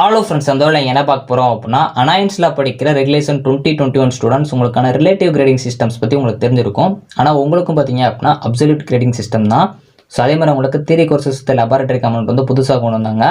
Hello friends, அந்த என்ன பார்க்க போகிறோம் அப்படின்னா அனாயன்ஸில் படிக்கிற ரெகுலேஷன் 2021 ஸ்டூடெண்ட்ஸ் உங்களுக்கான ரிலேட்டிவ் கிரேடிங் சிஸ்டம்ஸ் பற்றி உங்களுக்கு தெரிஞ்சிருக்கும். ஆனால் உங்களுக்கும் பார்த்தீங்க அப்படின்னா அப்சல்யூட் கிரேடிங் சிஸ்டம் தான். ஸோ அதே மாதிரி உங்களுக்கு தியரி கோர்சஸ் லெபார்டரி கமெண்ட் வந்து புதுசாக கொண்டு வந்தாங்க.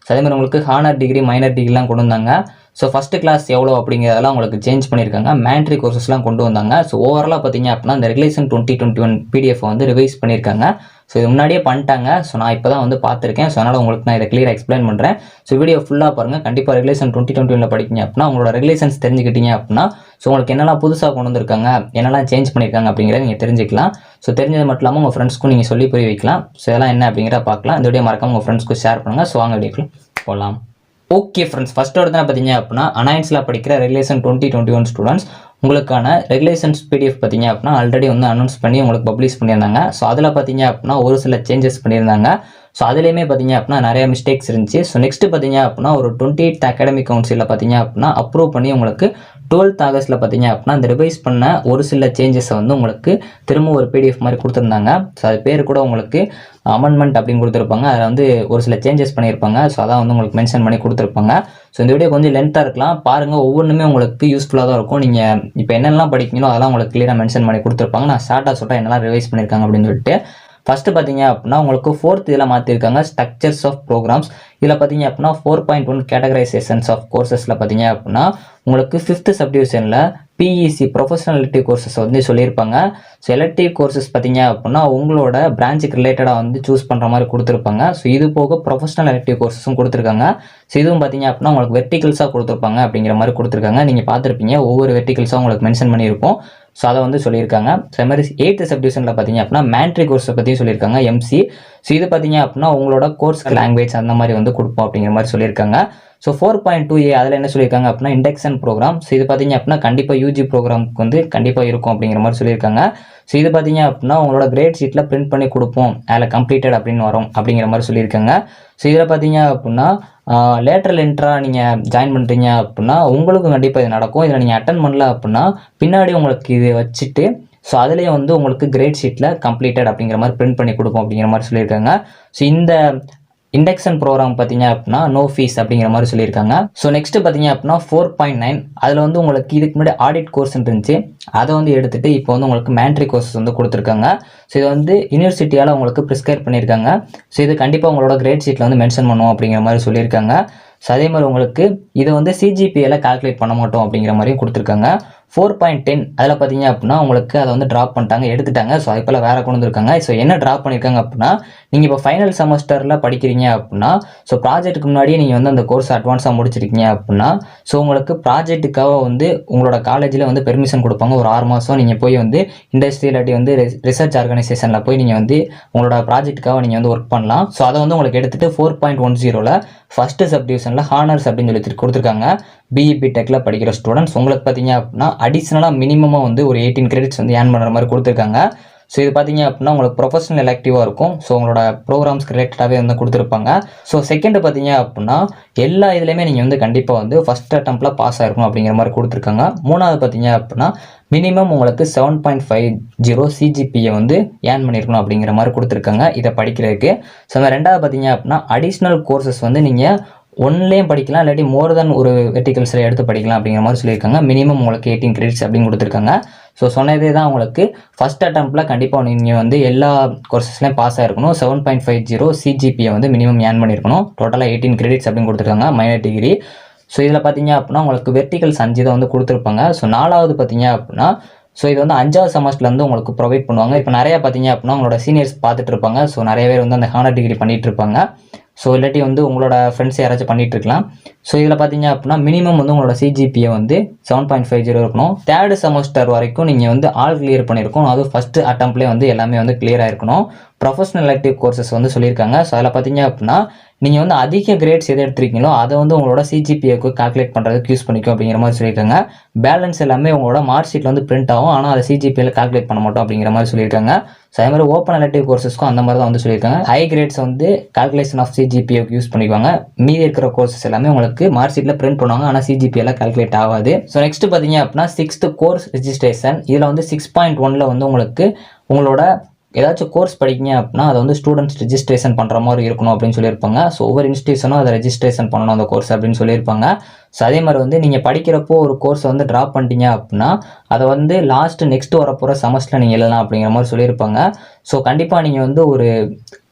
ஸோ அதே மாதிரி உங்களுக்கு ஹானர் டிகிரி மைனர் டிகிரிலாம் கொண்டு வந்தாங்க. ஸோ ஃபஸ்ட்டு கிளாஸ் எவ்வளோ அப்படிங்கிறதெல்லாம் உங்களுக்கு சேஞ்ச் பண்ணியிருக்காங்க. மேண்ட்ரி கோர்சஸ்லாம் கொண்டு வந்தாங்க. ஸோ ஓவராலாக பார்த்தீங்க அப்படின்னா இந்த ரெகுலேஷன் 2021 பிடிஎஃப் வந்து ரிவைஸ் பண்ணியிருக்காங்க. ஸோ இது முன்னாடியே பண்ணிட்டாங்க. ஸோ நான் இப்போ தான் வந்து பார்த்துருக்கேன். ஸோ அதனால் உங்களுக்கு நான் இதை கிளியராக எக்ஸ்பிளைன் பண்ணுறேன். ஸோ வீடியோ ஃபுல்லாக பாருங்கள். கண்டிப்பாக ரெகுலேஷன் 2021 படிக்கிங்க அப்படின்னா உங்களோட ரெகுலேஷன்ஸ் தெரிஞ்சுக்கிட்டீங்க அப்படின்னா ஸோ உங்களுக்கு என்னெல்லாம் புதுசாக கொண்டு வந்திருக்காங்க, என்னெல்லாம் சேஞ்ச் பண்ணியிருக்காங்க அப்படிங்கிறத நீங்கள் தெரிஞ்சுக்கலாம். ஸோ தெரிஞ்சது மட்டும் இல்லாமல் உங்கள் ஃப்ரெண்ட்ஸ்க்கும் நீங்கள் சொல்லி புரிய வைக்கலாம். ஸோ இதெல்லாம் என்ன அப்படிங்கிறத பார்க்கலாம். இந்த வீடியோ மறக்காம உங்கள் ஃப்ரெண்ட்ஸ்க்கு ஷேர் பண்ணுங்கள். ஸோ வாங்க வீடியோக்குள்ள போகலாம். ஓகே ஃப்ரெண்ட்ஸ், ஃபஸ்ட் எடுத்து பார்த்தீங்க அப்படின்னா அனாயன்ஸில் படிக்கிற ரெகுலேஷன் 2021 ஸ்டூடெண்ட்ஸ் உங்களுக்கான ரெகுலேஷன்ஸ் பிடிஎஃப் பார்த்தீங்க அப்படின்னா ஆல்ரெடி வந்து அனௌன்ஸ் பண்ணி உங்களுக்கு பப்ளிஷ் பண்ணியிருந்தாங்க. ஸோ அதில் பார்த்தீங்க அப்படின்னா ஒரு சில சேஞ்சஸ் பண்ணியிருந்தாங்க. ஸோ அதுலேயுமே பார்த்தீங்க அப்படின்னா நிறைய மிஸ்டேக்ஸ் இருந்துச்சு. ஸோ நெக்ஸ்ட் பார்த்தீங்க அப்படின்னா ஒரு 28th அகாடமிக் கவுன்சிலில் பார்த்தீங்க அப்படின்னா அப்ரூவ் பண்ணி உங்களுக்கு 12th ஆகஸ்ட்டில் பார்த்தீங்க அப்படின்னா இந்த ரிவைஸ் பண்ண ஒரு சில சேஞ்சஸை வந்து உங்களுக்கு திரும்ப ஒரு பிடிஎஃப் மாதிரி கொடுத்துருந்தாங்க. ஸோ அது பேர் கூட உங்களுக்கு அமெண்ட்மெண்ட் அப்படின்னு கொடுத்துருப்பாங்க. அதில் வந்து ஒரு சில சேஞ்சஸ் பண்ணியிருப்பாங்க. ஸோ அதான் வந்து உங்களுக்கு மென்ஷன் பண்ணி கொடுத்துருப்பாங்க. ஸோ இந்த வீடியோ கொஞ்சம் லென்த்தாக இருக்கலாம், பாருங்கள். ஒவ்வொன்றுமே உங்களுக்கு யூஸ்ஃபுல்லாக தான் இருக்கும். நீங்கள் இப்போ என்னெல்லாம் படிக்கணும் அதெல்லாம் உங்களுக்கு கிளியராக மென்ஷன் பண்ணி கொடுத்துருப்பாங்க. நான் ஷார்ட்டாக சொல்லிட்டு என்னெல்லாம் ரிவைஸ் பண்ணியிருக்காங்க அப்படின்னு சொல்லிட்டு ஃபஸ்ட்டு பார்த்தீங்க அப்படின்னா உங்களுக்கு 4th இதில் மாற்றிருக்காங்க ஸ்ட்ரக்சர்ஸ் ஆஃப் ப்ரோக்ராம்ஸ். இதில் பார்த்தீங்க அப்படின்னா 4.1 கேட்டகரைசேஷன்ஸ் ஆஃப் கோர்சஸில் பார்த்தீங்க அப்படின்னா உங்களுக்கு 5th சப்டிவிஷனில் பிஇசி ப்ரொஃபஷனல் எலக்டிவ் கோர்சஸ் வந்து சொல்லியிருப்பாங்க. ஸோ எலக்டிவ் கோர்சஸ் பார்த்தீங்க அப்படின்னா உங்களோட பிரான்ச்சுக்கு ரிலேட்டடாக வந்து சூஸ் பண்ணுற மாதிரி கொடுத்துருப்பாங்க. ஸோ இது போக ப்ரொஃபஷனல் எலக்டிவ் கோர்சஸும் கொடுத்துருக்காங்க. ஸோ இதுவும் பார்த்தீங்க அப்படின்னா உங்களுக்கு வெர்டிகல்ஸாக கொடுத்துருப்பாங்க அப்படிங்கிற மாதிரி கொடுத்துருக்காங்க. நீங்கள் பார்த்துருப்பீங்க, ஒவ்வொரு வெர்டிகல்ஸாக உங்களுக்கு மென்ஷன் பண்ணியிருப்போம். ஸோ அதை வந்து சொல்லியிருக்காங்க. ஸோ அது மாதிரி 8th சப்டிவிஷனில் பார்த்தீங்க அப்படின்னா மேண்ட்ரி கோர்ஸை பற்றி சொல்லியிருக்காங்க, எம்சி. ஸோ இது பார்த்தீங்க அப்படின்னா உங்களோட கோர்ஸ் லாங்குவேஜ் அந்த மாதிரி வந்து கொடுப்போம் அப்படிங்கிற மாதிரி சொல்லியிருக்காங்க. ஸோ 4.2a அதில் என்ன சொல்லியிருக்காங்க அப்படின்னா இண்டக்ஷன் ப்ரோக்ராம். ஸோ இது பார்த்தீங்க அப்படின்னா கண்டிப்பாக யூஜி ப்ரோக்ராமுக்கு வந்து கண்டிப்பாக இருக்கும் அப்படிங்கிற மாதிரி சொல்லியிருக்காங்க. ஸோ இது பார்த்தீங்க அப்படின்னா உங்களோட கிரேட் ஷீட்டில் பிரிண்ட் பண்ணி கொடுப்போம், அதில் கம்ப்ளீட்டட் அப்படின்னு வரும் அப்படிங்கிற மாதிரி சொல்லியிருக்காங்க. ஸோ இதில் பார்த்தீங்க அப்படின்னா லேட்டரல் என்ட்ராக நீங்கள் ஜாயின் பண்ணுறீங்க அப்படின்னா உங்களுக்கும் கண்டிப்பாக இது நடக்கும். இதில் நீங்கள் அட்டன் பண்ணல அப்படின்னா பின்னாடி உங்களுக்கு இது வச்சுட்டு ஸோ அதுலேயே வந்து உங்களுக்கு கிரேட் ஷீட்டில் கம்ப்ளீட்டட் அப்படிங்கிற மாதிரி பிரிண்ட் பண்ணி கொடுப்போம் அப்படிங்கிற மாதிரி சொல்லியிருக்காங்க. ஸோ இந்த இண்டக்ஷன் ப்ரோக்ராம் பார்த்தீங்க அப்படின்னா நோ ஃபீஸ் அப்படிங்கிற மாதிரி சொல்லியிருக்காங்க. ஸோ நெக்ஸ்ட் பார்த்தீங்க அப்படின்னா 4.9 அதில் வந்து உங்களுக்கு இதுக்கு முன்னாடி ஆடிட் கோர்ஸ் இருந்துச்சு, அதை வந்து எடுத்துகிட்டு இப்போ வந்து உங்களுக்கு மேண்ட்ரி கோர்சஸ் வந்து கொடுத்துருக்காங்க. ஸோ இது வந்து யூனிவர்சிட்டியால் உங்களுக்கு ப்ரிஸ்கிரைப் பண்ணியிருக்காங்க. ஸோ இது கண்டிப்பாக உங்களோட கிரேட் ஷீட்டில் வந்து மென்ஷன் பண்ணுவோம் அப்படிங்கிற மாதிரி சொல்லியிருக்காங்க. ஸோ அதே மாதிரி உங்களுக்கு இதை வந்து சிஜிபிஏல கால்குலேட் பண்ண மாட்டோம் அப்படிங்கிற மாதிரியும் கொடுத்துருக்காங்க. 4.10 அதில் பார்த்தீங்க அப்படின்னா உங்களுக்கு அதை வந்து ட்ராப் பண்ணிட்டாங்க, எடுத்துட்டாங்க. ஸோ அதுப்போல் வேறு கொண்டு வந்துருக்காங்க. ஸோ என்ன ட்ராப் பண்ணியிருக்காங்க அப்படின்னா நீங்கள் இப்போ ஃபைனல் செமஸ்டரில் படிக்கிறீங்க அப்படின்னா ஸோ ப்ராஜெக்ட்டுக்கு முன்னாடியே நீங்கள் வந்து அந்த கோர்ஸ் அட்வான்ஸாக முடிச்சிருக்கீங்க அப்படின்னா ஸோ உங்களுக்கு ப்ராஜெக்ட்டுக்காக வந்து உங்களோட காலேஜில் வந்து பெர்மிஷன் கொடுப்பாங்க. ஒரு 6 மாதம் நீங்கள் போய் வந்து இண்டஸ்ட்ரி இல்லாட்டி வந்து ரிசர்ச் ஆர்கனைசேஷனில் போய் நீங்கள் வந்து உங்களோட ப்ராஜெக்ட்டுக்காக நீங்கள் வந்து ஒர்க் பண்ணலாம். ஸோ அதை வந்து உங்களுக்கு எடுத்துகிட்டு 4.10 ஃபஸ்ட்டு சப்டிவிஷனில் ஹானர்ஸ் அப்படின்னு சொல்லி கொடுத்துருக்காங்க. பிஇபி டெக்கில் படிக்கிற ஸ்டூடெண்ட்ஸ் உங்களுக்கு பார்த்தீங்க அப்படின்னா அடிஷ்னலாக மினிமமாக வந்து ஒரு 18 கிரெடிட்ஸ் வந்து ஏர்ன் பண்ணுற மாதிரி கொடுத்துருக்காங்க. ஸோ இது பார்த்தீங்க அப்படின்னா உங்களுக்கு ப்ரொஃபஷனல் எலக்டிவாக இருக்கும். ஸோ உங்களோட ப்ரோக்ராம்ஸ்க்கு ரிலேட்டடாகவே வந்து கொடுத்துருப்பாங்க. ஸோ செகண்ட் பார்த்தீங்க அப்படின்னா எல்லா இதுலேயுமே நீங்கள் வந்து கண்டிப்பாக வந்து ஃபஸ்ட் அட்டம்ப்டில் பாஸ் ஆகிருக்கும் அப்படிங்கிற மாதிரி கொடுத்துருக்காங்க. மூணாவது பார்த்தீங்க அப்படின்னா மினிமம் உங்களுக்கு 7.50 சிஜிபியை வந்து ஏர்ன் பண்ணியிருக்கணும் அப்படிங்கிற மாதிரி கொடுத்துருக்காங்க இதை படிக்கிறதுக்கு. ஸோ அந்த ரெண்டாவது பார்த்தீங்க அப்படின்னா அடிஷ்னல் கோர்சஸ் வந்து நீங்கள் ஒன்லேயும் படிக்கலாம், இல்லாட்டி மோர் தென் ஒரு வெர்டிகல்ஸில் எடுத்து படிக்கலாம் அப்படிங்கிற மாதிரி சொல்லியிருக்காங்க. மினிமம் உங்களுக்கு 18 கிரெடிட்ஸ் அப்படின்னு கொடுத்துருக்காங்க. ஸோ சொன்னதே தான் உங்களுக்கு ஃபஸ்ட் அட்டம்ப்டில் கண்டிப்பாக நீங்கள் வந்து எல்லா கோர்சஸ்லையும் பாஸ் ஆகிருக்கணும். 7.50 சிஜிபியை வந்து மினிமம் ஏர்ன் பண்ணியிருக்கணும். டோட்டலாக 18 கிரெடிட்ஸ் அப்படின்னு கொடுத்துருக்காங்க மைனர் டிகிரி. ஸோ இதில் பார்த்தீங்க அப்படின்னா உங்களுக்கு வெர்டிகல்ஸ் 5 தான் வந்து கொடுத்துருப்பாங்க. ஸோ 4வது பார்த்தீங்க அப்படின்னா ஸோ இது வந்து 5வது செமஸ்டர்லேருந்து உங்களுக்கு ப்ரொவைட் பண்ணுவாங்க. இப்போ நிறையா பார்த்தீங்க அப்படின்னா உங்களோட சீனியர்ஸ் பார்த்துட்டு இருப்பாங்க. ஸோ நிறைய பேர் வந்து அந்த ஹானர் டிகிரி பண்ணிகிட்டு இருப்பாங்க. ஸோ இல்லாட்டி வந்து உங்களோட ஃப்ரெண்ட்ஸ் யாராச்சும் பண்ணிகிட்டு இருக்கலாம். ஸோ இதில் பார்த்தீங்க அப்படின்னா மினிமம் வந்து உங்களோட சிஜிபியை வந்து 7.50 இருக்கணும். 3rd செமஸ்டர் வரைக்கும் நீங்கள் வந்து ஆல் கிளியர் பண்ணியிருக்கணும். அதுவும் ஃபஸ்ட்டு அட்டம்ப்ட்லேயே வந்து எல்லாமே வந்து கிளியர் ஆகிருக்கணும். ப்ரொஃபஷனல் எலக்டிவ் கோர்சஸ் வந்து சொல்லியிருக்காங்க. ஸோ அதில் பார்த்தீங்க அப்படின்னா நீங்கள் வந்து அதிக கிரேட்ஸ் எது எடுத்துருக்கீங்களோ அதை வந்து உங்களோட சிஜிபிஏக்கு கால்குலேட் பண்ணுறதுக்கு யூஸ் பண்ணிக்கும் அப்படிங்கிற மாதிரி சொல்லியிருக்காங்க. பேலன்ஸ் எல்லாமே உங்களோட மார்க் ஷீட்டில் வந்து பிரிண்ட் ஆகும், ஆனால் அதை சிஜிபிஏல கால்குலேட் பண்ண மாட்டோம் அப்படிங்கிற மாதிரி சொல்லியிருக்காங்க. ஸோ அதே மாதிரி ஓப்பன் எலக்டிவ் கோர்சஸ்க்கும் அந்த மாதிரி தான் வந்து சொல்லியிருக்காங்க. ஹை கிரேட்ஸ் வந்து கால்குலேஷன் ஆஃப் சிஜிபிஏக்கு யூஸ் பண்ணிக்குவாங்க. மீதி இருக்கிற கோர்சஸ் எல்லாமே உங்களுக்கு மார்க் ஷீட்டில் பிரிண்ட் பண்ணுவாங்க, ஆனால் சிஜிபிஏல கால்குலேட் ஆகாது. ஸோ நெக்ஸ்ட் பார்த்தீங்க அப்படின்னா 6th கோர்ஸ் ரெஜிஸ்ட்ரேஷன். இதில் வந்து 6.1 வந்து உங்களுக்கு உங்களோட ஏதாச்சும் கோர்ஸ் படிக்கிங்க அப்படின்னா அதை வந்து ஸ்டூடெண்ட்ஸ் ரெஜிஸ்ட்ரேஷன் பண்ணுற மாதிரி இருக்கணும் அப்படின்னு சொல்லியிருப்பாங்க. ஸோ ஒவ்வொரு இன்ஸ்டியூஷனும் அதை ரெஜிஸ்ட்ரேஷன் பண்ணணும் அந்த கோர்ஸ் அப்படின்னு சொல்லியிருப்பாங்க. ஸோ அதே மாதிரி வந்து நீங்கள் படிக்கிறப்போ ஒரு கோர்ஸை வந்து ட்ராப் பண்ணிட்டீங்க அப்படின்னா அதை வந்து நெக்ஸ்ட் வரப்போகிற செமஸ்டரில் நீங்கள் எழுதலாம் அப்படிங்கிற மாதிரி சொல்லியிருப்பாங்க. ஸோ கண்டிப்பாக நீங்கள் வந்து ஒரு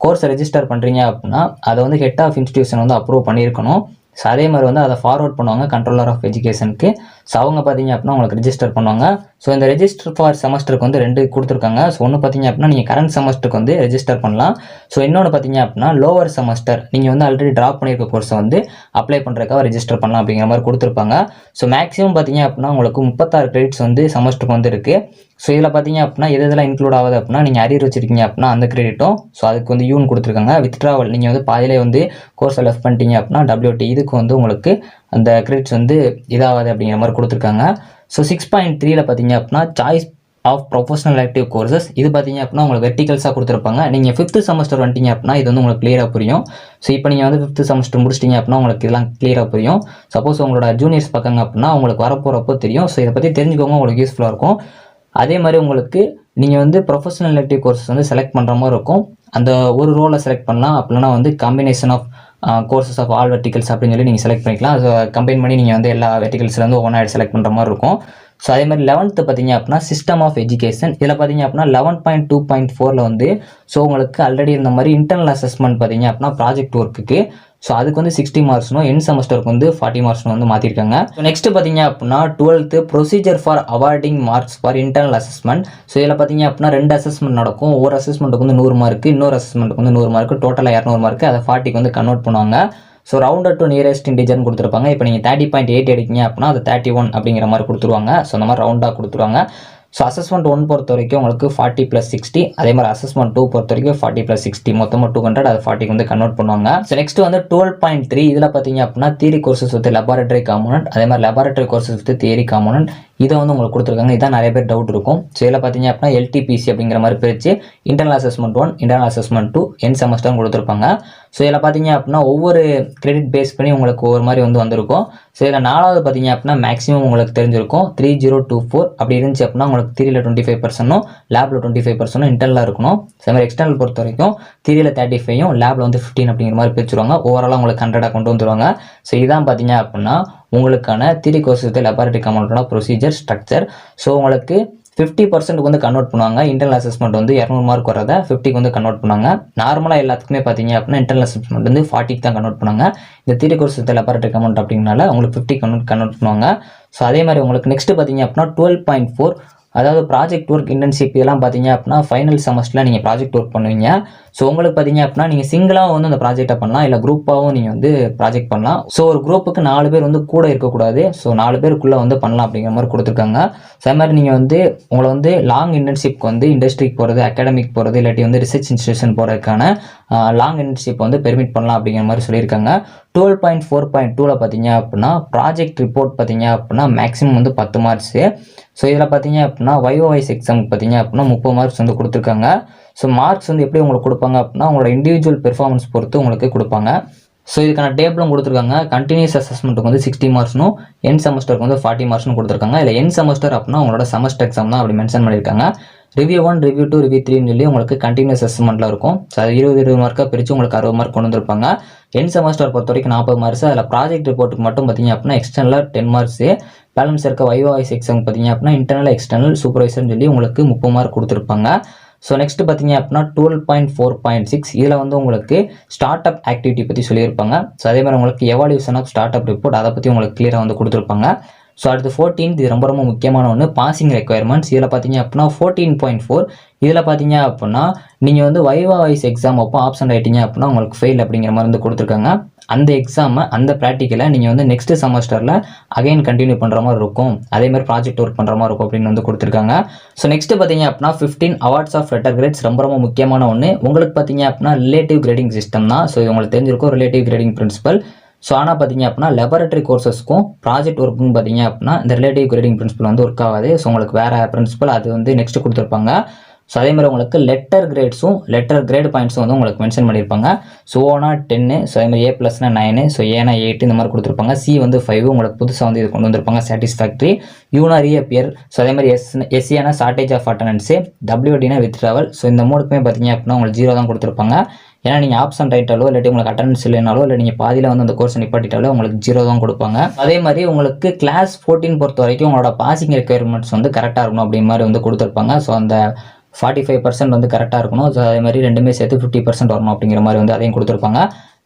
கோர்ஸை ரெஜிஸ்டர் பண்ணுறீங்க அப்படின்னா அதை வந்து ஹெட் ஆஃப் இன்ஸ்டியூஷன் வந்து அப்ரூவ் பண்ணியிருக்கணும். ஸோ அதே மாதிரி வந்து அதை ஃபார்வர்ட் பண்ணுவாங்க கண்ட்ரோலர் ஆஃப் எஜுகேஷனுக்கு. ஸோ அவங்க பார்த்தீங்க அப்படின்னா உங்களுக்கு ரெஜிஸ்டர் பண்ணுவாங்க. ஸோ இந்த ரெஜிஸ்டர் ஃபார் செமஸ்டருக்கு வந்து 2 கொடுத்துருக்காங்க. ஸோ ஒன்று பார்த்தீங்க அப்படின்னா நீங்கள் கரண்ட் செமஸ்டருக்கு வந்து ரெஜிஸ்டர் பண்ணலாம். ஸோ இன்னொன்று பார்த்தீங்க அப்படின்னா லோவர் செமஸ்டர் நீங்கள் வந்து ஆல்ரெடி ட்ராப் பண்ணியிருக்க கோர்ஸை வந்து அப்ளை பண்ணுறதுக்காக ரெஜிஸ்டர் பண்ணலாம் அப்படிங்கிற மாதிரி கொடுத்துருப்பாங்க. ஸோ மேக்ஸிமம் பார்த்தீங்க அப்படின்னா உங்களுக்கு 36 கிரெடிட்ஸ் வந்து செமஸ்டருக்கு வந்து இருக்குது. ஸோ இதில் பார்த்தீங்க அப்படின்னா எதெல்லாம் இன்க்ளூட் ஆகுது அப்படின்னா நீங்கள் அரியர் வச்சிருக்கீங்க அப்படின்னா அந்த கிரெடிட்டும், ஸோ அதுக்கு வந்து யூன் கொடுத்துருக்காங்க. வித்ட்ராவல் நீங்கள் வந்து பாதியிலே வந்து கோர்ஸை லெஃப்ட் பண்ணிட்டீங்க அப்படின்னா WT இதுக்கு வந்து உங்களுக்கு அந்த கிரெடிட்ஸ் வந்து இதாகாது அப்படிங்கிற மாதிரி கொடுத்துருக்காங்க. ஸோ 6.3ல் பார்த்தீங்க அப்படின்னா choice of professional elective courses இது பார்த்தீங்க அப்படின்னா உங்களுக்கு வெர்டிகல்ஸாக கொடுத்துருப்பாங்க. நீங்கள் 5th செமஸ்டர் வந்துட்டீங்க அப்படின்னா இது வந்து உங்களுக்கு கிளியராக புரியும். ஸோ இப்போ நீங்கள் வந்து 5th செமஸ்டர் முடிச்சிட்டிங்க அப்படின்னா உங்களுக்கு இதெல்லாம் கிளியராக புரியும். சப்போஸ் உங்களோட ஜூனியர்ஸ் பார்க்காங்க அப்படின்னா உங்களுக்கு வரப்போகிறப்போ தெரியும். ஸோ இதை பற்றி தெரிஞ்சுக்கோங்க, உங்களுக்கு யூஸ்ஃபுல்லாக இருக்கும். அதே மாதிரி உங்களுக்கு நீங்கள் வந்து ப்ரொஃபஷனல் எலெக்டிவ் கோர்சஸ் வந்து செலக்ட் பண்ணுற மாதிரி இருக்கும். அந்த ஒரு ரோலை செலக்ட் பண்ணலாம், அப்படின்னா வந்து combination of courses of all verticals அப்படின்னு சொல்லி நீங்கள் செலக்ட் பண்ணிக்கலாம். ஸோ கம்பைன் பண்ணி நீங்கள் வந்து எல்லா வெர்டிகல்ஸ்லேருந்து ஒவ்வொன்றா செலக்ட் பண்ணுற மாதிரி இருக்கும். ஸோ அதே மாதிரி 11th பார்த்தீங்க அப்படின்னா சிஸ்டம் ஆஃப் எஜுகேஷன் இதில் பார்த்தீங்க அப்படின்னா 11.2.4ல் வந்து ஸோ உங்களுக்கு ஆல்ரெடி இருந்த மாதிரி இன்டர்னல் அசஸ்மெண்ட் பார்த்தீங்க அப்படின்னா ப்ராஜெக்ட் ஒர்க்குக்கு ஸோ அதுக்கு வந்து 60 மார்க்ஸ்னும் என் செமஸ்டருக்கு வந்து 40 மார்க்ஸ்னு வந்து மாற்றிருக்காங்க. ஸோ நெக்ஸ்ட் பார்த்தீங்க அப்படின்னா 12th procedure for awarding marks for internal assessment. So இதில் பார்த்தீங்க அப்படின்னா 2 அசஸ்மெண்ட் நடக்கும். ஒரு அசஸ்மெண்ட்டுக்கு வந்து 100 மார்க், இன்னொரு அசஸ்மெண்ட்டுக்கு வந்து 100 மார்க், டோட்டலாக 200 மார்க், அதை 40க்கு வந்து கன்வெர்ட் பண்ணுவாங்க. ஸோ ரவுண்டட் டு நியரஸ்ட் இன்டிஜர்னு கொடுத்துருப்பாங்க. இப்போ நீங்கள் 30.8 எடுக்கீங்க அப்படின்னா அது 31 அப்படிங்கிற மாதிரி கொடுத்துருவாங்க. ஸோ அந்த மாதிரி ரவுண்டாக கொடுத்துருவாங்க. ஸோ அசஸ்மெண்ட் 1 பொறுத்த வரைக்கும் உங்களுக்கு 40 + 60, அதே மாதிரி அசஸ்மெண்ட் 2 பொறுத்த வரைக்கும் 40 + 60 மொத்தமாக 200, அது 40க்கு வந்து கன்வெர்ட் பண்ணுவாங்க. ஸோ நெக்ஸ்ட் வந்து 12.3 இதில் பார்த்தீங்க அப்படின்னா theory courses with laboratory component, அதே மாதிரி laboratory courses with theory component இதை வந்து உங்களுக்கு கொடுத்துருக்காங்க. இதான் நிறைய பேர் டவுட் இருக்கும். ஸோ இதில் பார்த்தீங்க அப்படின்னா LTPC அப்படிங்கிற மாதிரி பிரித்து இன்டர்னல் அசஸ்மெண்ட் 1, இன்டர்னல் அசஸ்மெண்ட் 2, என் செமஸ்டர் கொடுத்துருப்பாங்க. ஸோ இதில் பார்த்தீங்க அப்படின்னா ஒவ்வொரு கிரெடிட் பேஸ் பண்ணி உங்களுக்கு ஒவ்வொரு மாதிரி வந்து வந்திருக்கும். ஸோ இதில் 4வது பார்த்தீங்க அப்படின்னா மேக்ஸிமம் உங்களுக்கு தெரிஞ்சிருக்கும் 3024 அப்படி இருந்துச்சு அப்படின்னா உங்களுக்கு தியரியில் 25%, லேபில் 25%, இன்டர்னலாக இருக்கணும். ஸோ மாதிரி எக்ஸ்டர்னல் பொறுத்த வரைக்கும் தியரியில் 35, லேபில் வந்து 15 அப்படிங்கிற மாதிரி பிரிச்சுருவாங்க. ஓவராலாக உங்களுக்கு 100 கொண்டு வந்துருவாங்க. ஸோ இதான் பார்த்தீங்க அப்படின்னா உங்களுக்கான தியரி கோர்சஸ் லெபார்டரி காம்போனன்ட்டோட ப்ரொசீஜர் ஸ்ட்ரக்சர். ஸோ உங்களுக்கு 50% வந்து கன்வெர்ட் பண்ணுவாங்க. இன்டர்னல் அசஸ்மெண்ட் வந்து 200 மார்க் வரதை 50க்கு வந்து கன்வெர்ட் பண்ணுவாங்க. நார்மலாக எல்லாத்துக்குமே பார்த்தீங்க அப்படின்னா இன்டர்னல் அசஸ்மெண்ட் வந்து 40க்கு தான் கன்வெர்ட் பண்ணுவாங்க. இந்த தியரி கோர்சஸ் லெபார்டரி காம்போனன்ட் அப்படிங்கனால உங்களுக்கு 50 கன்வெர்ட் பண்ணுவாங்க. ஸோ அதே மாதிரி உங்களுக்கு நெக்ஸ்ட் பார்த்தீங்க அப்படின்னா 12.4 அதாவது ப்ராஜெக்ட் ஒர்க் இன்டர்ன்ஷிப் இதெல்லாம் பார்த்தீங்க அப்படின்னா ஃபைனல் செமஸ்டரில் நீங்கள் ப்ராஜெக்ட் ஒர்க் பண்ணுவீங்க. ஸோ உங்களுக்கு பார்த்தீங்க அப்படின்னா நீங்கள் சிங்கிளாக வந்து அந்த ப்ராஜெக்டை பண்ணலாம், இல்லை குரூப்பாகவும் நீங்கள் வந்து ப்ராஜெக்ட் பண்ணலாம். ஸோ ஒரு குரூப்புக்கு 4 பேர் வந்து கூட இருக்கக்கூடாது. ஸோ 4 பேருக்குள்ளே வந்து பண்ணலாம் அப்படிங்கிற மாதிரி கொடுத்துருக்காங்க. ஸோ அது மாதிரி நீங்கள் வந்து உங்களை வந்து லாங் இன்டர்ன்ஷிப்க்கு வந்து இண்டஸ்ட்ரிக்கு போகிறது, அகாடமிக் போகிறது, இல்லாட்டி வந்து ரிசர்ச் இன்ஸ்டியூஷன் போகிறதுக்கான லாங் இன்டர்ன்ஷிப் வந்து பெர்மிட் பண்ணலாம் அப்படிங்கிற மாதிரி சொல்லியிருக்காங்க. 12.4.2ல் பார்த்தீங்க அப்படின்னா ப்ராஜெக்ட் ரிப்போர்ட் பார்த்தீங்க அப்படின்னா மேக்ஸிமம் வந்து 10 மார்க்ஸு. ஸோ இதில் பார்த்தீங்க அப்படின்னா வைஸ் எக்ஸாமுக்கு பார்த்தீங்க அப்படின்னா 30 மார்க்ஸ் வந்து கொடுத்துருக்காங்க. ஸோ மார்க்ஸ் வந்து எப்படி உங்களுக்கு கொடுப்பாங்க அப்படின்னா உங்களோட இண்டிவிஜுவல் பெர்ஃபார்மன்ஸ் பொறுத்து உங்களுக்கு கொடுப்பாங்க. ஸோ இதுக்கான டேபிளும் கொடுத்துருக்காங்க. கண்டினியூஸ் அசஸ்மெண்ட்டுக்கு வந்து 60 மார்க்ஸ்னும் என் செமஸ்டருக்கு வந்து 40 மார்க்ஸ்னு கொடுத்துருக்காங்க. இல்லை என் செமஸ்டர் அப்படின்னா உங்களோட செமஸ்டர் எக்ஸாம் தான் அப்படி மென்ஷன் பண்ணியிருக்காங்க. ரிவ்யூ 1, ரிவ்யூ 2, ரிவ்யூ 3ன்னு சொல்லி உங்களுக்கு கண்டினியூஸ் அசஸ்மெண்ட்டில் இருக்கும். ஸோ அது 20 மார்க்காக பிரித்து உங்களுக்கு 60 மார்க் கொண்டு வந்திருப்பாங்க. என் செமஸ்டர் பொறுத்த வரைக்கும் 40 மார்க்ஸ். அதில் ப்ராஜெக்ட் ரிப்போர்ட்டுக்கு மட்டும் பார்த்தீங்க அப்படின்னா எக்ஸ்டர்னலாக 10 மார்க்ஸு. பேலன்ஸ் இருக்க வைஸ் எக்ஸாம் பார்த்தீங்க அப்படின்னா இன்டர்னல், எக்ஸ்டர்னல், சூப்பர்வைசர்னு சொல்லி உங்களுக்கு 30 மார்க் கொடுத்துருப்பாங்க. ஸோ நெக்ஸ்ட் பார்த்தீங்க அப்படின்னா 12.4.6 இதில் வந்து உங்களுக்கு ஸ்டார்ட் அப் ஆக்டிவிட்டி பற்றி சொல்லியிருப்பாங்க. ஸோ அதே மாதிரி உங்களுக்கு evaluation of start up report அதை பற்றி உங்களுக்கு கிளியராக வந்து கொடுத்துருப்பாங்க. ஸோ அடுத்து 14th இது ரொம்ப ரொம்ப முக்கியமான ஒன்று, பாசிங் ரெக்குயர்மெண்ட்ஸ். இதில் பார்த்தீங்க அப்படின்னா 14.4 இதில் பார்த்தீங்க அப்படின்னா நீங்கள் வந்து வைஸ் எக்ஸாம் அப்போ ஆப்ஷன் ஆகிட்டீங்க அப்படின்னா உங்களுக்கு ஃபெயில் அப்படிங்கிற மாதிரி வந்து கொடுத்துருக்காங்க. அந்த எக்ஸாமை அந்த ப்ராக்டிக்கலை நீங்கள் வந்து நெக்ஸ்ட் செமஸ்டரில் அகைன் கண்டினியூ பண்ணுற மாதிரி இருக்கும். அதேமாதிரி ப்ராஜெக்ட் ஒர்க் பண்ணுற மாதிரி இருக்கும் அப்படின்னு வந்து கொடுத்துருக்காங்க. ஸோ நெக்ஸ்ட் பார்த்தீங்க அப்படின்னா 15 அவார்ட்ஸ் ஆஃப் லெட்டர் கிரேட்ஸ் ரொம்ப ரொம்ப முக்கியமான ஒன்று. உங்களுக்கு பார்த்தீங்க அப்படின்னா ரிலேட்டிவ் கிரேடிங் சிஸ்டம் தான். ஸோ இது உங்களுக்கு தெரிஞ்சிருக்கும் ரிலேட்டிவ் கிரேடிங் பிரின்சிபல். ஸோ ஆனால் பார்த்தீங்க அப்படின்னா லெபார்டரி கோர்சஸ்க்கும் ப்ராஜெக்ட் ஒர்க்கும் பார்த்தீங்க அப்படின்னா இந்த ரிலேட்டிவ் கிரேடிங் பிரின்சிபல் வந்து ஒர்க் ஆகாது. ஸோ உங்களுக்கு வேறு பிரின்சிபல் அது வந்து நெக்ஸ்ட் கொடுத்துருப்பாங்க. ஸோ அதே மாதிரி உங்களுக்கு லெட்டர் கிரேட் பாயிண்ட்ஸும் வந்து உங்களுக்கு மென்ஷன் பண்ணியிருப்பாங்க. ஸோ ஓனா 10, ஸோ அதே மாதிரி A+னா 9, ஸோ ஏனா 8 இந்த மாதிரி கொடுத்துருப்பாங்க. சி வந்து 5 உங்களுக்கு புதுசாக வந்து இது கொண்டு வந்திருப்பாங்க சாட்டிஸ்ஃபேக்டரி. யூனா ரீஅப்பியர், ஸோ அதே மாதிரி எஸ்சினா ஷார்டேஜ் ஆஃப் அட்டண்டன்ஸு, WDனா வித்ட்ராவல். ஸோ இந்த மூணுக்குமே பார்த்தீங்க அப்படின்னா உங்களுக்கு 0 தான் கொடுத்துருப்பாங்க. ஏன்னா நீங்கள் ஆப்ஷன் ரைட்டாலோ இல்லாட்டி உங்களுக்கு அட்டண்டன்ஸ் இல்லைனாலோ இல்லை நீங்கள் பாதியில் வந்து அந்த கோர்ஸ் நிப்பாட்டிட்டாலோ உங்களுக்கு 0 தான் கொடுப்பாங்க. அதே மாதிரி உங்களுக்கு கிளாஸ் 14 பொறுத்த வரைக்கும் உங்களோட பாசிங் ரெக்யர்மெண்ட்ஸ் வந்து கரெக்டாக இருக்கணும் அப்படி மாதிரி வந்து கொடுத்துருப்பாங்க. ஸோ அந்த 45% வந்து கரெக்டாக இருக்கணும். ஸோ அதே மாதிரி ரெண்டுமே சேர்த்து 50% வரணும் அப்படிங்கிற மாதிரி வந்து அதையும் கொடுத்துருப்பாங்க.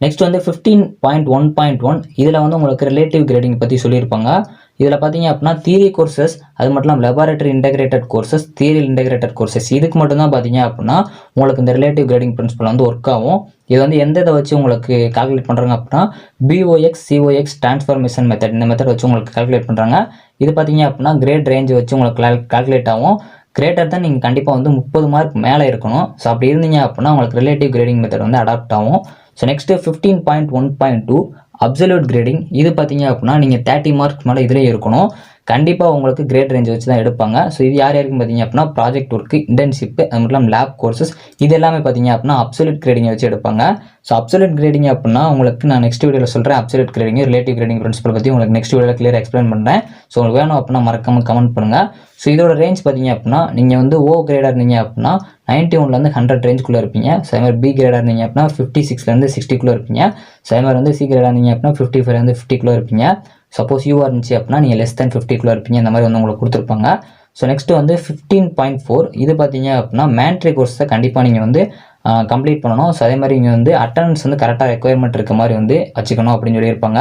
நெக்ஸ்ட் வந்து 15.1.1 இதில் வந்து உங்களுக்கு ரிலேட்டிவ் கிரேடிங் பற்றி சொல்லியிருப்பாங்க. இதில் பார்த்தீங்க அப்படின்னா தியரி கோர்சஸ், அது மட்டும் இல்லாமல் laboratory integrated courses, theory integrated courses இதுக்கு மட்டும்தான் பார்த்தீங்க அப்படின்னா உங்களுக்கு இந்த ரிலேட்டிவ் கிரேடிங் பிரின்சிபல் வந்து ஒர்க் ஆகும். இது வந்து எந்த இதை வச்சு உங்களுக்கு கால்குலேட் பண்ணுறாங்க அப்படின்னா BOX COX டிரான்ஸ்ஃபர்மேஷன் மெத்தட், இந்த மெத்தட் வச்சு உங்களுக்கு கால்குலேட் பண்ணுறாங்க. இது பார்த்தீங்க அப்படின்னா கிரேட் ரேஞ்ச் வச்சு உங்களுக்கு கால்குலேட் ஆகும். கிரேட்டர் தான் நீங்கள் கண்டிப்பாக வந்து 30 மார்க் மேலே இருக்கணும். ஸோ அப்படி இருந்தீங்க அப்படின்னா உங்களுக்கு ரிலேட்டிவ் கிரேடிங் மெத்தட் வந்து அடாப்ட் ஆகும். So next 15.1.2 absolute grading. இது பார்த்தீங்க அப்படின்னா நீங்கள் 30 மார்க்ஸ் மேலே இதிலே இருக்கணும். கண்டிப்பாக உங்களுக்கு கிரேட் ரேஞ்ச் வச்சு தான் எடுப்பாங்க. ஸோ இது யார் யாருக்கும் பார்த்தீங்க அப்படின்னா ப்ராஜெக்ட் ஒர்க்கு, இன்டர்ன்ஷிப்பு, அது மட்டும் இல்லாமல் லேப் கோர்சஸ் இது எல்லாமே பார்த்தீங்க அப்படின்னா அப்சல்யூட் கிரேடிங்கை வச்சு எடுப்பாங்க. ஸோ அப்சல்யூட் கிரேடிங் அப்படின்னா உங்களுக்கு நான் நெக்ஸ்ட் வீடியோவில் சொல்கிறேன். Absolute grading relative grading principal பற்றி உங்களுக்கு நெக்ஸ்ட் வீடியோவில் கிளியர் எக்ஸ்பிளைன் பண்ணுறேன். ஸோ உங்களுக்கு வேணும் அப்படின்னா மறக்காமல் கமெண்ட் பண்ணுங்கள். ஸோ இதோட ரேஞ்ச் பார்த்தீங்க அப்படின்னா நீங்கள் வந்து O கிரேடாக இருந்தீங்க அப்படின்னா 91லேருந்து 100 ரேஞ்சுக்குள்ளே இருப்பீங்க. ஸோ அதே மாதிரி B கிரேடாக இருந்தீங்க அப்படின்னா 56லேருந்து 60 இருப்பீங்க. ஸோ அதே மாதிரி வந்து C கிரேடாக இருந்தீங்க அப்படின்னா 55லேருந்து 50 இருப்பீங்க. சப்போஸ் யூஆர் இருந்துச்சு அப்படின்னா நீங்கள் லெஸ் தேன் 50 இருப்பீங்க. இந்த மாதிரி வந்து உங்களுக்கு கொடுத்துருப்பாங்க. ஸோ நெக்ஸ்ட்டு வந்து 15.4 இது பார்த்தீங்க அப்படின்னா மேண்ட்ரி கோர்ஸை கண்டிப்பாக நீங்கள் வந்து கம்ப்ளீட் பண்ணணும். ஸோ அதே மாதிரி இங்கே வந்து அட்டண்டன்ஸ் வந்து கரெக்டாக ரெக்குயர்மெண்ட் இருக்க மாதிரி வந்து வச்சுக்கணும் அப்படின்னு சொல்லியிருப்பாங்க.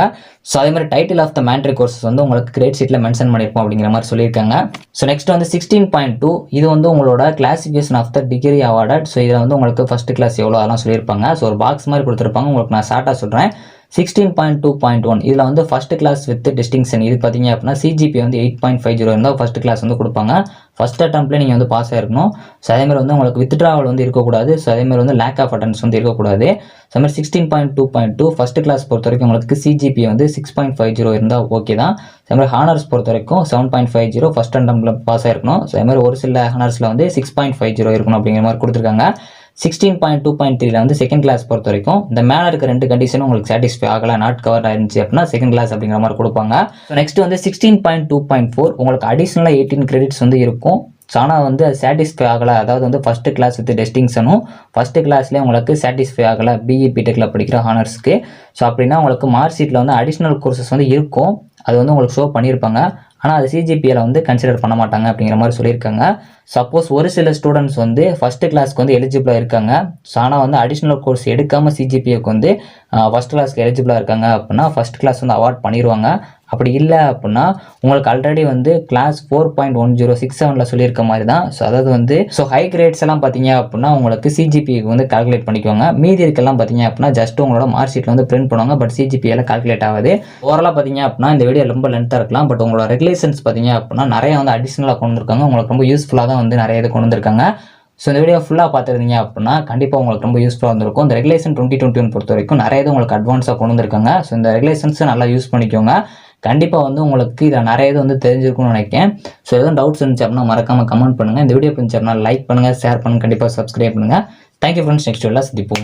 ஸோ அதே மாதிரி title of the mandatory courses வந்து உங்களுக்கு கிரேட் ஷீட்டில் மென்ஷன் பண்ணியிருப்போம் அப்படிங்கிற மாதிரி சொல்லியிருக்காங்க. ஸோ நெக்ஸ்ட் வந்து 16.2 இது வந்து உங்களோட classification of the degree awarded. So இதில் வந்து உங்களுக்கு ஃபஸ்ட் கிளாஸ் எவ்வளோ அதெல்லாம் சொல்லியிருப்பாங்க. ஸோ ஒரு பாக்ஸ் மாதிரி கொடுத்துருப்பாங்க. உங்களுக்கு நான் ஷார்ட்டாக சொல்கிறேன். 16.2.1 இதில் வந்து ஃபஸ்ட் கிளாஸ் வித் டிஸ்டிங்ஷன். இது பார்த்தீங்க அப்படின்னா CGPA வந்து 8.50 இருந்தால் ஃபஸ்ட் கிளாஸ் வந்து கொடுப்பாங்க. ஃபஸ்ட் அட்டம்ப்ட்லேயே நீங்கள் வந்து பாஸ் ஆகிருக்கணும். ஸோ அதேமாதிரி வந்து உங்களுக்கு வித்ட்ராவல் வந்து இருக்கக்கூடாது. ஸோ அதேமாதிரி வந்து லேக் ஆஃப் அட்டன்ஸ் வந்து இருக்கக்கூடாது. ஸோ மாதிரி 16.2.2 ஃபஸ்ட் கிளாஸ் பொறுத்த வரைக்கும் உங்களுக்கு CGPA வந்து 6.50 இருந்தால் ஓகே தான். அதே மாதிரி ஹானர்ஸ் பொறுத்த வரைக்கும் 7.50 ஃபஸ்ட் அட்டம்ப்டில் பாஸ் ஆகிருக்கணும். ஸோ அதே மாதிரி ஒரு சில ஹானர்ஸில் வந்து 6.50 இருக்கணும் அப்படிங்கிற மாதிரி கொடுத்துருக்காங்க. 16.2.3 வந்து செகண்ட் கிளாஸ் பொறுத்த வரைக்கும் இந்த மேலே இருக்க 2 கண்டிஷனும் உங்களுக்கு சாட்டிஸ்ஃபை ஆகலை, நாட் கவர் ஆயிருந்துச்சு அப்படின்னா செகண்ட் கிளாஸ் அப்படிங்கிற மாதிரி கொடுப்பாங்க. நெக்ஸ்ட் வந்து 16.2.4 உங்களுக்கு அடிஷ்னலாக 18 கிரெடிட்ஸ் வந்து இருக்கும். ஸோ ஆனால் வந்து அது சாட்டிஸ்ஃபை ஆகலை, அதாவது வந்து ஃபஸ்ட்டு கிளாஸ் வித் டெஸ்டிங்ஷனும் ஃபஸ்ட்டு கிளாஸ்லேயே உங்களுக்கு சாட்டிஸ்ஃபை ஆகலை BE BTechல படிக்கிற ஹானர்ஸ்க்கு. ஸோ அப்படின்னா உங்களுக்கு மார்க் ஷீட்டில் வந்து அடிஷ்னல் கோர்சஸ் வந்து இருக்கும், அது வந்து உங்களுக்கு ஷோ பண்ணியிருப்பாங்க. ஆனால் அது CGPAல வந்து கன்சிடர் பண்ண மாட்டாங்க அப்படிங்கிற மாதிரி சொல்லியிருக்காங்க. சப்போஸ் ஒரு சில ஸ்டூடெண்ட்ஸ் வந்து ஃபஸ்ட்டு கிளாஸ்க்கு வந்து எலிஜிபிளாக இருக்காங்க. ஸோ ஆனால் வந்து அடிஷ்னல் கோர்ஸ் எடுக்காமல் CGPAக்கு வந்து ஃபஸ்ட் கிளாஸ்க்கு எலிஜிபிளாக இருக்காங்க அப்படின்னா ஃபஸ்ட் கிளாஸ் வந்து அவார்ட் பண்ணிடுவாங்க. அப்படி இல்லை அப்படின்னா உங்களுக்கு ஆல்ரெடி வந்து கிளாஸ் 4.1067 சொல்லியிருக்க மாதிரி தான். ஸோ அதாவது வந்து ஹை கிரேட்ஸ் எல்லாம் பார்த்தீங்க அப்படின்னா உங்களுக்கு CGPAக்கு வந்து கால்குலேட் பண்ணிக்குவாங்க. மீதி இருக்கலாம் பார்த்தீங்க அப்படின்னா ஜஸ்ட் உங்களோட மார்க் ஷீட்டில் வந்து பிரிண்ட் பண்ணுவாங்க. பட் CGPAல கால்குலேட் ஆகாது. ஓவராலாக பார்த்தீங்க அப்படின்னா இந்த வீடியோ ரொம்ப லென்த்தாக இருக்கலாம். பட் உங்களோட ரெகுலேஷன்ஸ் பார்த்தீங்க அப்படின்னா நிறைய வந்து அடிஷ்னலாக கொண்டு வந்திருக்காங்க. உங்களுக்கு ரொம்ப யூஸ்ஃபுல்லாக தான் வந்து நிறைய இது கொண்டு வந்திருக்காங்க. ஸோ இந்த வீடியோ ஃபுல்லாக பார்த்துருந்தீங்க அப்படின்னா கண்டிப்பாக உங்களுக்கு ரொம்ப யூஸ்ஃபுல்லாக இருந்திருக்கும். இந்த ரெகுலேஷன் 2021 பொறுத்த வரைக்கும் நிறைய இது உங்களுக்கு அட்வான்ஸாக கொண்டு வந்திருக்காங்க. ஸோ இந்த ரெகுலேஷன்ஸை நல்லா யூஸ் பண்ணிக்கோங்க. கண்டிப்பாக வந்து உங்களுக்கு இதில் நிறைய இது வந்து தெரிஞ்சிருக்கும்னு நினைக்கிறேன். ஸோ எதுவும் டவுட்ஸ் இருந்துச்சு அப்படின்னா மறக்காமல் கமெண்ட் பண்ணுங்கள். இந்த வீடியோ பிடிச்சி அப்படின்னா லைக் பண்ணுங்கள், ஷேர் பண்ணுங்கள், கண்டிப்பாக சப்ஸ்கிரைப் பண்ணுங்கள். Thank you friends. நெக்ஸ்ட் வீடியோவில் சந்திப்போம்.